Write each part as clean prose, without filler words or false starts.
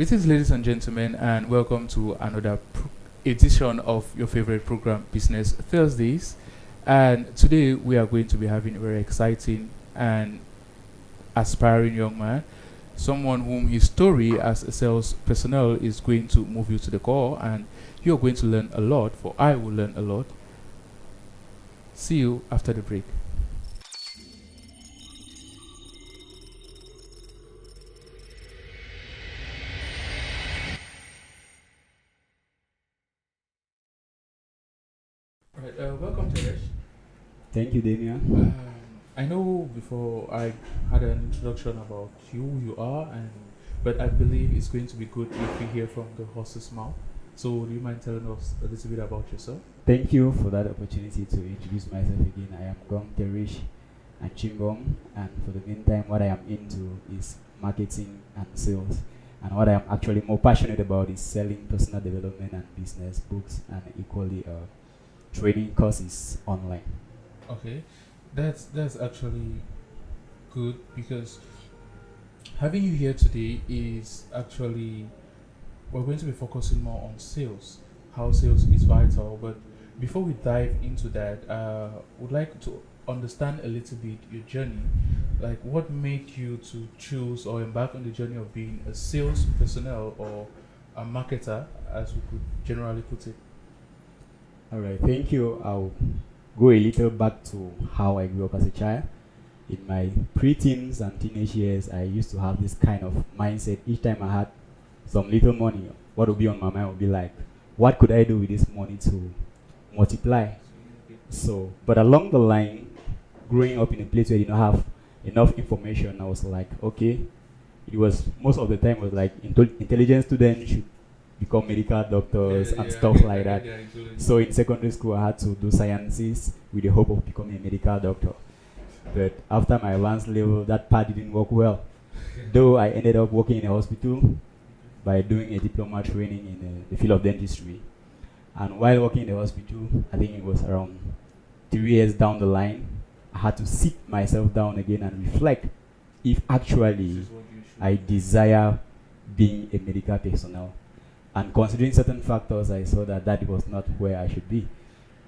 Greetings, ladies and gentlemen, and welcome to another edition of your favorite program, Business Thursdays. And today we are going to be having a very exciting and aspiring young man, someone whom his story as a sales personnel is going to move you to the core, and you're going to learn a lot. For I will learn a lot. See you after the break. Right, welcome, Teresh. Thank you, Damian. I know before I had an introduction about you, who you are, but I believe it's going to be good if we hear from the horse's mouth. So, do you mind telling us a little bit about yourself? Thank you for that opportunity to introduce myself again. I am NGONG TERESH and Chimbom, and for the meantime, what I am into is marketing and sales. And what I am actually more passionate about is selling personal development and business books, and equally training courses online. Okay, that's actually good because having you here today is actually we're going to be focusing more on sales, how sales is vital. But before we dive into that, would like to understand a little bit your journey, like what made you to choose or embark on the journey of being a sales personnel or a marketer, as we could generally put it. All right, thank you. I'll go a little back to how I grew up as a child. In my pre-teens and teenage years, I used to have this kind of mindset. Each time I had some little money, what would be on my mind would be like, what could I do with this money to multiply? So, but along the line, growing up in a place where you don't have enough information, I was like, okay, it was most of the time was like intelligent students should become medical doctors and stuff like that. So in secondary school, I had to do sciences with the hope of becoming a medical doctor. But after my advanced level, that part didn't work well. Though I ended up working in a hospital by doing a diploma training in the field of dentistry. And while working in the hospital, I think it was around 3 years down the line, I had to sit myself down again and reflect if actually I desire being a medical personnel. And considering certain factors, I saw that that was not where I should be.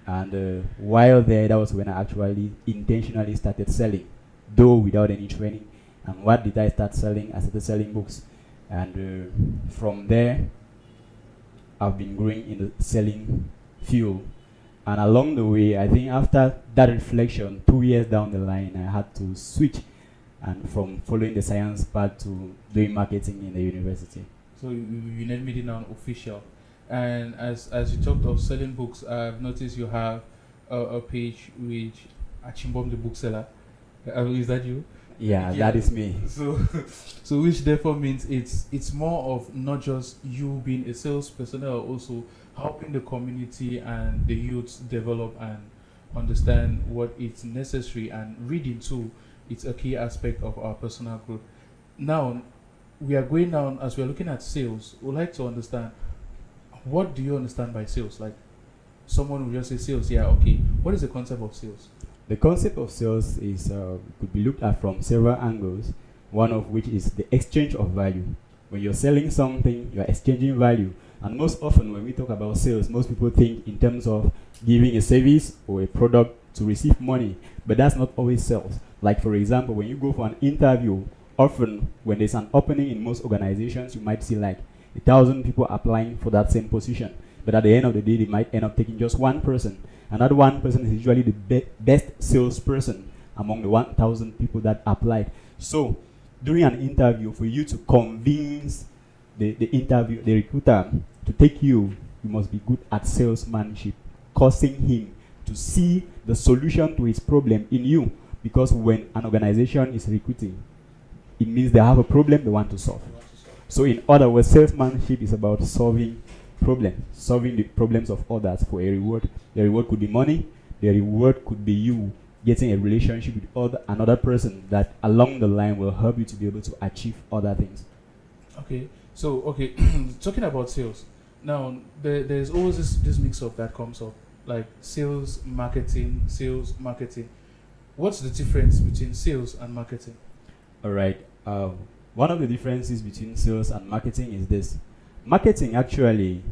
And while there, that was when I actually intentionally started selling, though without any training. And what did I start selling? I started selling books. And from there, I've been growing in the selling field. And along the way, I think after that reflection, 2 years down the line, I had to switch and from following the science path to doing marketing in the university. So you made it now official. And as you talked of selling books, I've noticed you have a page which Achimbom the bookseller. Is that you? Yeah, that is me. So so which therefore means it's more of not just you being a sales personnel, also helping the community and the youths develop and understand what is necessary, and reading too. It's a key aspect of our personal growth. Now we are going down as we are looking at sales. We'd like to understand, what do you understand by sales? Like someone will just say sales, yeah, okay. What is the concept of sales? The concept of sales is could be looked at from several angles. One of which is the exchange of value. When you're selling something, you're exchanging value. And most often when we talk about sales, most people think in terms of giving a service or a product to receive money, but that's not always sales. Like for example, when you go for an interview, often when there's an opening in most organizations, you might see like 1,000 people applying for that same position. But at the end of the day, they might end up taking just one person. And that one person is usually the best salesperson among the 1,000 people that applied. So during an interview, for you to convince the recruiter to take you, you must be good at salesmanship, causing him to see the solution to his problem in you. Because when an organization is recruiting, it means they have a problem they want to solve. So in other words, salesmanship is about solving the problems of others for a reward. The reward could be money. The reward could be you getting a relationship with another person that along the line will help you to be able to achieve other things. Okay, so talking about sales, now there's always this mix-up that comes up, like sales marketing. What's the difference between sales and marketing? All right. One of the differences between sales and marketing is this. Marketing actually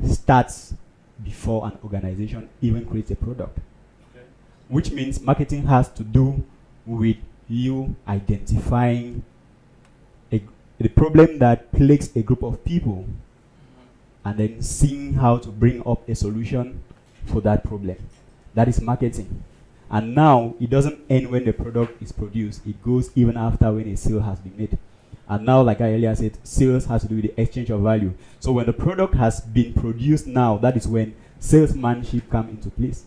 starts before an organization even creates a product. Okay. Which means marketing has to do with you identifying the problem that plagues a group of people and then seeing how to bring up a solution for that problem. That is marketing. And now it doesn't end when the product is produced, it goes even after when a sale has been made. And now, like I earlier said, sales has to do with the exchange of value. So when the product has been produced now, that is when salesmanship comes into place.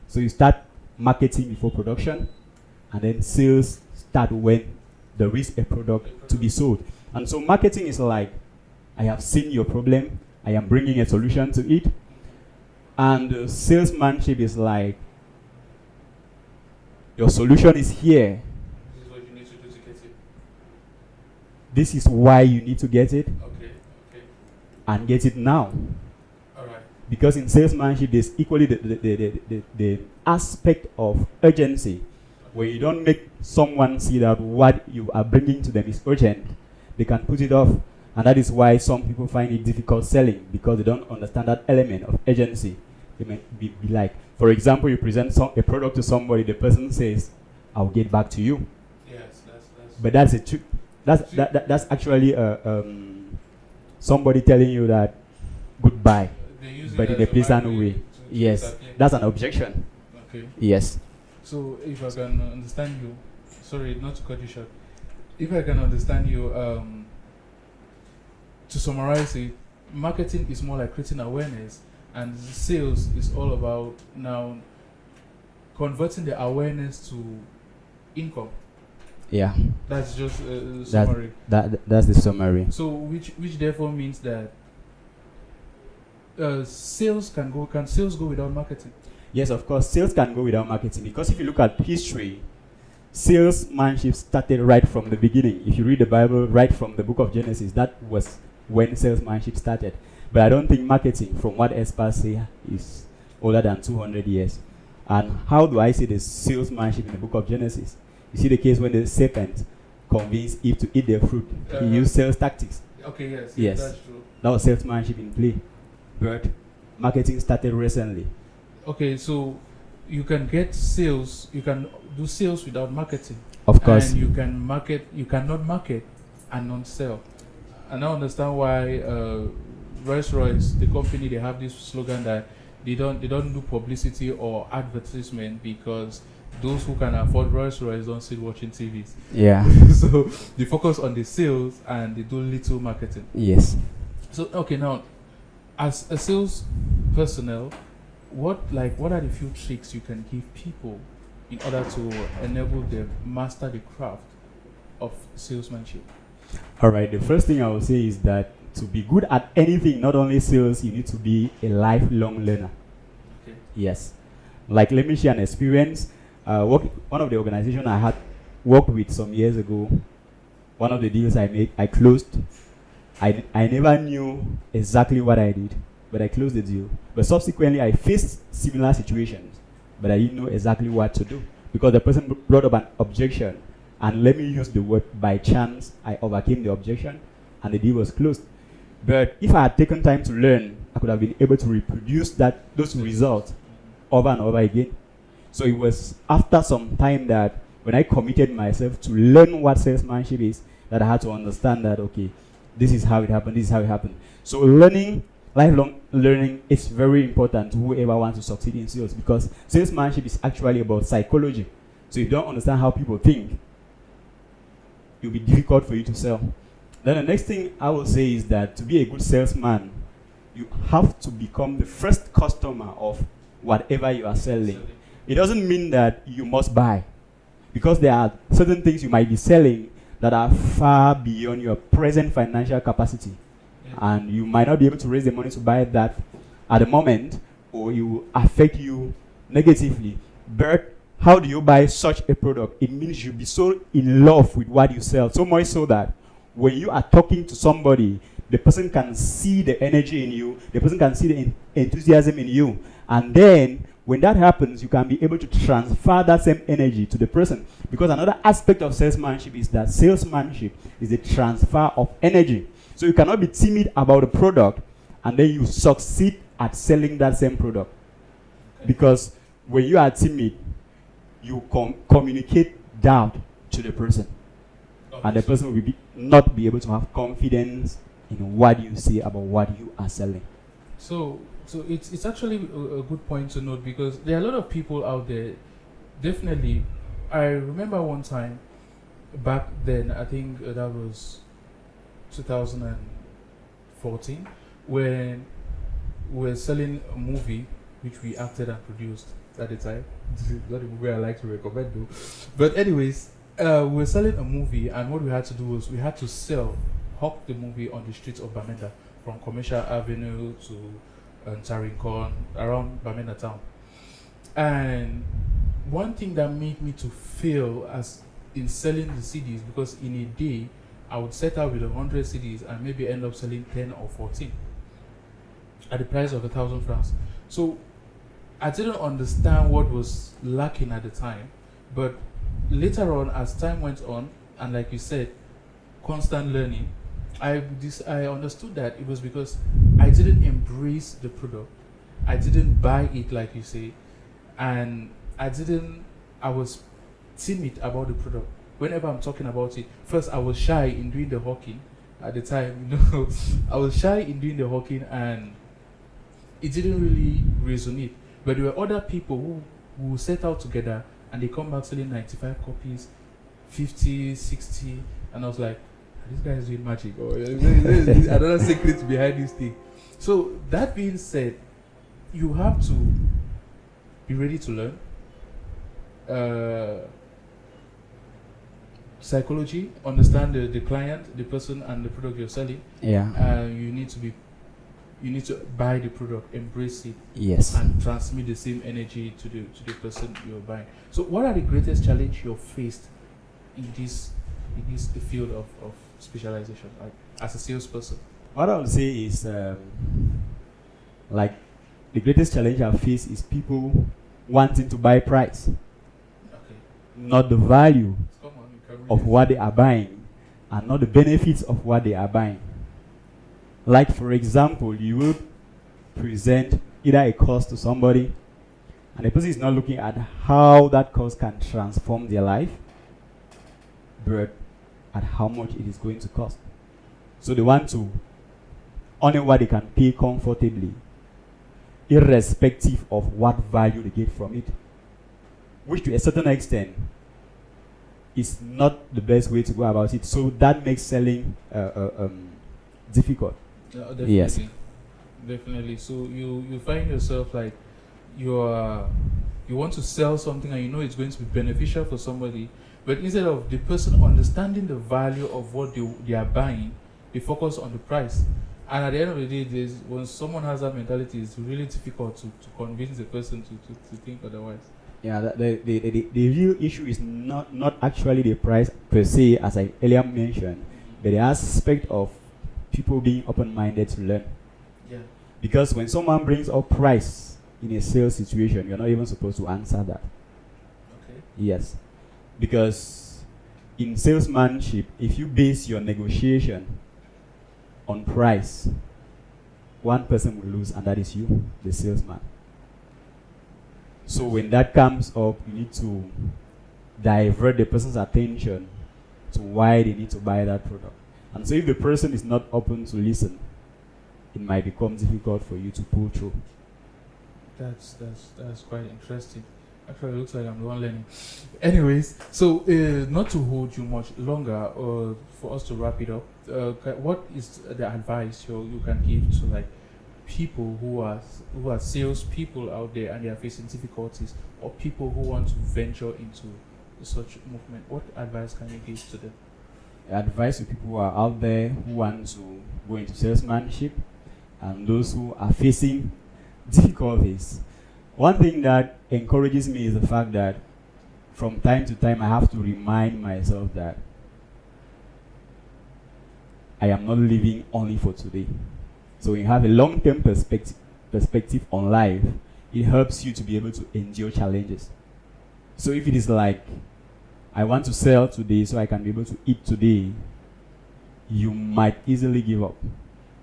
So you start marketing before production, and then sales start when there is a product to be sold. And so marketing is like, I have seen your problem, I am bringing a solution to it. And salesmanship is like, your solution is here. This is what you need to do to get it. This is why you need to get it. Okay. And get it now. All right. Because in salesmanship, there's equally the aspect of urgency, where you don't make someone see that what you are bringing to them is urgent. They can put it off. And that is why some people find it difficult selling, because they don't understand that element of urgency. They might be like, for example, you present a product to somebody, the person says, I'll get back to you. Yes, but that's a trick. That's actually somebody telling you that goodbye, but in a pleasant way. Yes, that's an objection. Okay. Yes. So if I can understand you, sorry, not to cut you short. If I can understand you, to summarize it, marketing is more like creating awareness, and sales is all about now converting the awareness to income. Yeah. That's just a summary. That's the summary. So which therefore means that sales can sales go without marketing? Yes, of course, sales can go without marketing, because if you look at history, salesmanship started right from the beginning. If you read the Bible, right from the book of Genesis, that was when salesmanship started. But I don't think marketing, from what experts say, is older than 200 years. And how do I see the salesmanship in the book of Genesis? You see the case when the serpent convinced Eve to eat the fruit. He used sales tactics. Okay, yes, that's true. That was salesmanship in play. But marketing started recently. Okay, so you can get sales, you can do sales without marketing. Of course. And you cannot market and not sell. And I understand why Rolls-Royce, the company, they have this slogan that they don't do publicity or advertisement, because those who can afford Rolls-Royce don't sit watching TVs. Yeah. So they focus on the sales and they do little marketing. Yes. So okay, now as a sales personnel, what are the few tricks you can give people in order to enable them master the craft of salesmanship? All right, the first thing I will say is that to be good at anything, not only sales, you need to be a lifelong learner. Okay. Yes. Like, let me share an experience. One of the organizations I had worked with some years ago, one of the deals I closed. I never knew exactly what I did, but I closed the deal. But subsequently, I faced similar situations, but I didn't know exactly what to do, because the person brought up an objection, and let me use the word by chance, I overcame the objection, and the deal was closed. But if I had taken time to learn, I could have been able to reproduce those results over and over again. So it was after some time that when I committed myself to learn what salesmanship is, that I had to understand that, okay, this is how it happened, this is how it happened. So lifelong learning is very important to whoever wants to succeed in sales, because salesmanship is actually about psychology. So if you don't understand how people think, it will be difficult for you to sell. Then the next thing I will say is that to be a good salesman, you have to become the first customer of whatever you are selling. It doesn't mean that you must buy, because there are certain things you might be selling that are far beyond your present financial capacity. Yeah. And you might not be able to raise the money to buy that at the moment, or it will affect you negatively. But how do you buy such a product? It means you'll be so in love with what you sell, so much so that when you are talking to somebody, the person can see the energy in you, the person can see the enthusiasm in you. And then When that happens, you can be able to transfer that same energy to the person. Because another aspect of salesmanship is that salesmanship is the transfer of energy. So you cannot be timid about a product and then you succeed at selling that same product. Okay. Because when you are timid, you communicate doubt to the person. And the person will not be able to have confidence in what you say about what you are selling. So it's actually a good point to note, because there are a lot of people out there. Definitely, I remember one time back then, I think that was 2014, when we were selling a movie which we acted and produced at the time. This is not a movie I like to recommend though. But anyways, we were selling a movie, and what we had to do was we had to hawk the movie on the streets of Bamenda, from Commercial Avenue to Tarinkon, around Bamenda town. And one thing that made me to fail as in selling the CDs, because in a day I would set out with 100 CDs and maybe end up selling 10 or 14 at the price of 1,000 francs. So I didn't understand what was lacking at the time, but later on, as time went on, and like you said, constant learning, I understood that it was because I didn't embrace the product. I didn't buy it, like you say, and I was timid about the product. Whenever I'm talking about it, first I was shy in doing the hawking at the time, I was shy in doing the hawking, and it didn't really resonate. But there were other people who set out together, and they come back selling 95 copies, 50, 60, and I was like, this guy is doing magic, or there's another secret behind this thing. So that being said, you have to be ready to learn psychology, understand the client, the person, and the product you're selling. Yeah. You need to buy the product, embrace it, Yes. and transmit the same energy to the person you're buying. So what are the greatest challenges you've faced in this the field of specialization, like as a salesperson? What I would say is, like, the greatest challenge I face is people wanting to buy price, Okay. not the value Come on, you can read of it. what they are buying, and not the benefits of what they are buying. Like, for example, you will present either a cost to somebody, and the person is not looking at how that cost can transform their life, but at how much it is going to cost. So they want to honor what they can pay comfortably, irrespective of what value they get from it, which to a certain extent is not the best way to go about it. So that makes selling difficult. Definitely. Yes. Definitely. So you find yourself like you want to sell something, and you know it's going to be beneficial for somebody, but instead of the person understanding the value of what they are buying, they focus on the price. And at the end of the day, when someone has that mentality, it's really difficult to convince the person to think otherwise. Yeah, the real issue is not actually the price per se, as I earlier mentioned, but the aspect of people being open-minded to learn. Yeah. Because when someone brings up price in a sales situation, you're not even supposed to answer that. Okay. Yes. Because in salesmanship, if you base your negotiation on price, one person will lose, and that is you, the salesman. So when that comes up, you need to divert the person's attention to why they need to buy that product. And so if the person is not open to listen, it might become difficult for you to pull through. That's quite interesting. Actually, it looks like I'm the one learning. Anyways, so not to hold you much longer, for us to wrap it up, what is the advice you can give to like people who are salespeople out there and they are facing difficulties, or people who want to venture into such movement? What advice can you give to them? Advice to people who are out there who want to go into salesmanship, and those who are facing difficulties. One thing that encourages me is the fact that from time to time I have to remind myself that I am not living only for today. So when you have a long-term perspective on life, it helps you to be able to endure challenges. So if it is like, I want to sell today so I can be able to eat today, you might easily give up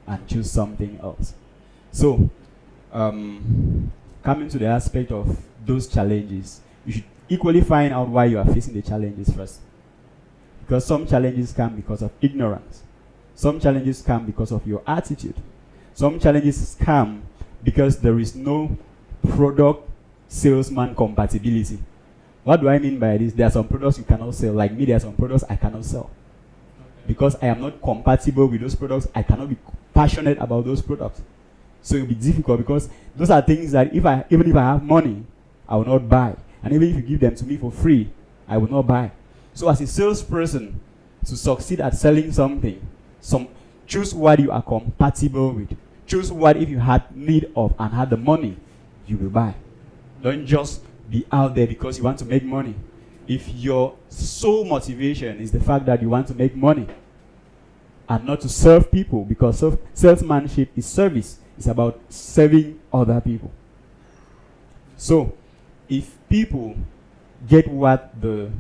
and choose something else. So, coming to the aspect of those challenges, you should equally find out why you are facing the challenges first. Because some challenges come because of ignorance. Some challenges come because of your attitude. Some challenges come because there is no product salesman compatibility. What do I mean by this? There are some products you cannot sell. Like me, there are some products I cannot sell. Because I am not compatible with those products, I cannot be passionate about those products. So it will be difficult because those are things that even if I have money, I will not buy. And even if you give them to me for free, I will not buy. So as a salesperson, to succeed at selling something, choose what you are compatible with. Choose what, if you had need of and had the money, you will buy. Don't just be out there because you want to make money. If your sole motivation is the fact that you want to make money and not to serve people, because salesmanship is service, it's about serving other people. So, if people get what they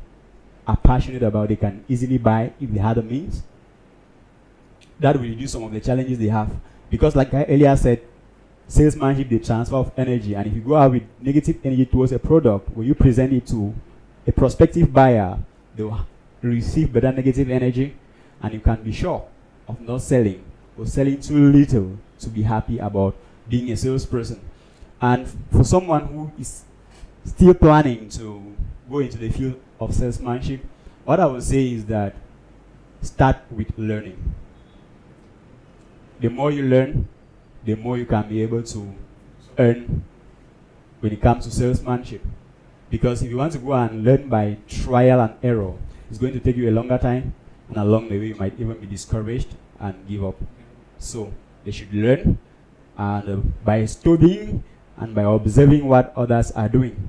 are passionate about, they can easily buy if they have the means. That will reduce some of the challenges they have. Because like I earlier said, salesmanship, the transfer of energy, and if you go out with negative energy towards a product, when you present it to a prospective buyer, they will receive better negative energy, and you can be sure of not selling or selling too little to be happy about being a salesperson. And for someone who is still planning to go into the field of salesmanship, what I would say is that start with learning. The more you learn, the more you can be able to earn when it comes to salesmanship. Because if you want to go and learn by trial and error, it's going to take you a longer time, and along the way you might even be discouraged and give up. So they should learn, and by studying and by observing what others are doing.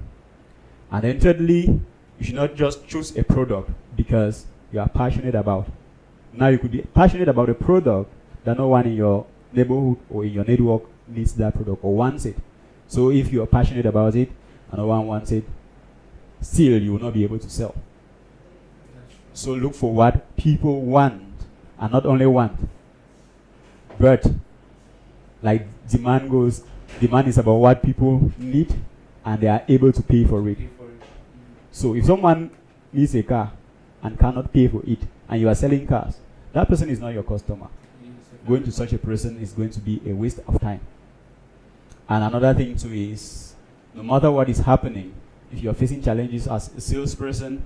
And then thirdly, you should not just choose a product because you are passionate about. Now you could be passionate about a product that no one in your neighborhood or in your network needs that product or wants it. So if you are passionate about it and no one wants it, still you will not be able to sell. So look for what people want, and not only want, but like demand goes, demand is about what people need and they are able to pay for it. So if someone needs a car and cannot pay for it and you are selling cars, that person is not your customer. Going to such a person is going to be a waste of time. And another thing too is, no matter what is happening, if you are facing challenges as a salesperson,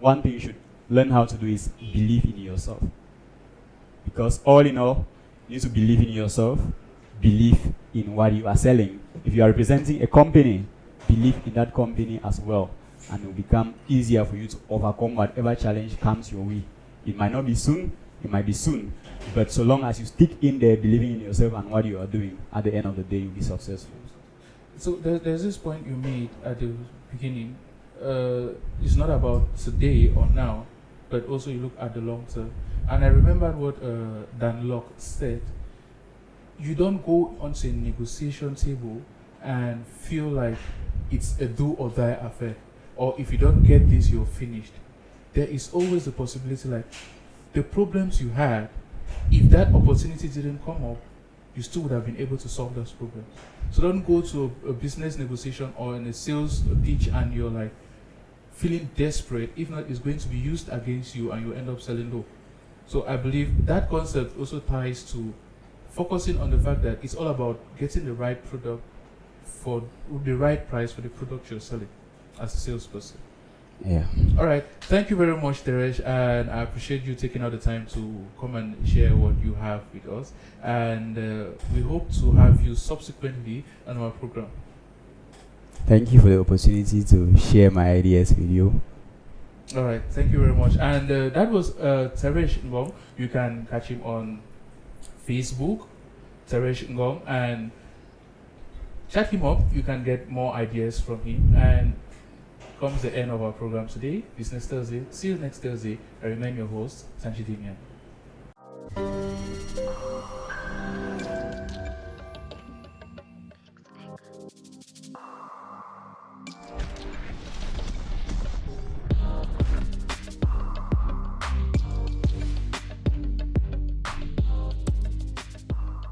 one thing you should learn how to do is believe in yourself. Because all in all, you need to believe in yourself, believe in what you are selling. If you are representing a company, believe in that company as well, and it will become easier for you to overcome whatever challenge comes your way. It might not be soon, it might be soon, but so long as you stick in there, believing in yourself and what you are doing, at the end of the day, you'll be successful. So there's this point you made at the beginning. It's not about today or now, but also you look at the long term. And I remember what Dan Locke said. You don't go onto a negotiation table and feel like it's a do or die affair, or if you don't get this, you're finished. There is always a possibility, like the problems you had, if that opportunity didn't come up, you still would have been able to solve those problems. So don't go to a business negotiation or in a sales pitch and you're like feeling desperate. If not, it's going to be used against you and you end up selling low. So I believe that concept also ties to focusing on the fact that it's all about getting the right product for the right price for the product you're selling as a salesperson. Yeah. All right. Thank you very much, Teresh, and I appreciate you taking out the time to come and share what you have with us. And we hope to have you subsequently on our program. Thank you for the opportunity to share my ideas with you. All right. Thank you very much. And that was Teresh Ngong. You can catch him on Facebook, Teresh Ngong, and chat him up. You can get more ideas from him. And comes the end of our program today, Business Thursday. See you next Thursday. I remain your host, TANJI DEMEAN.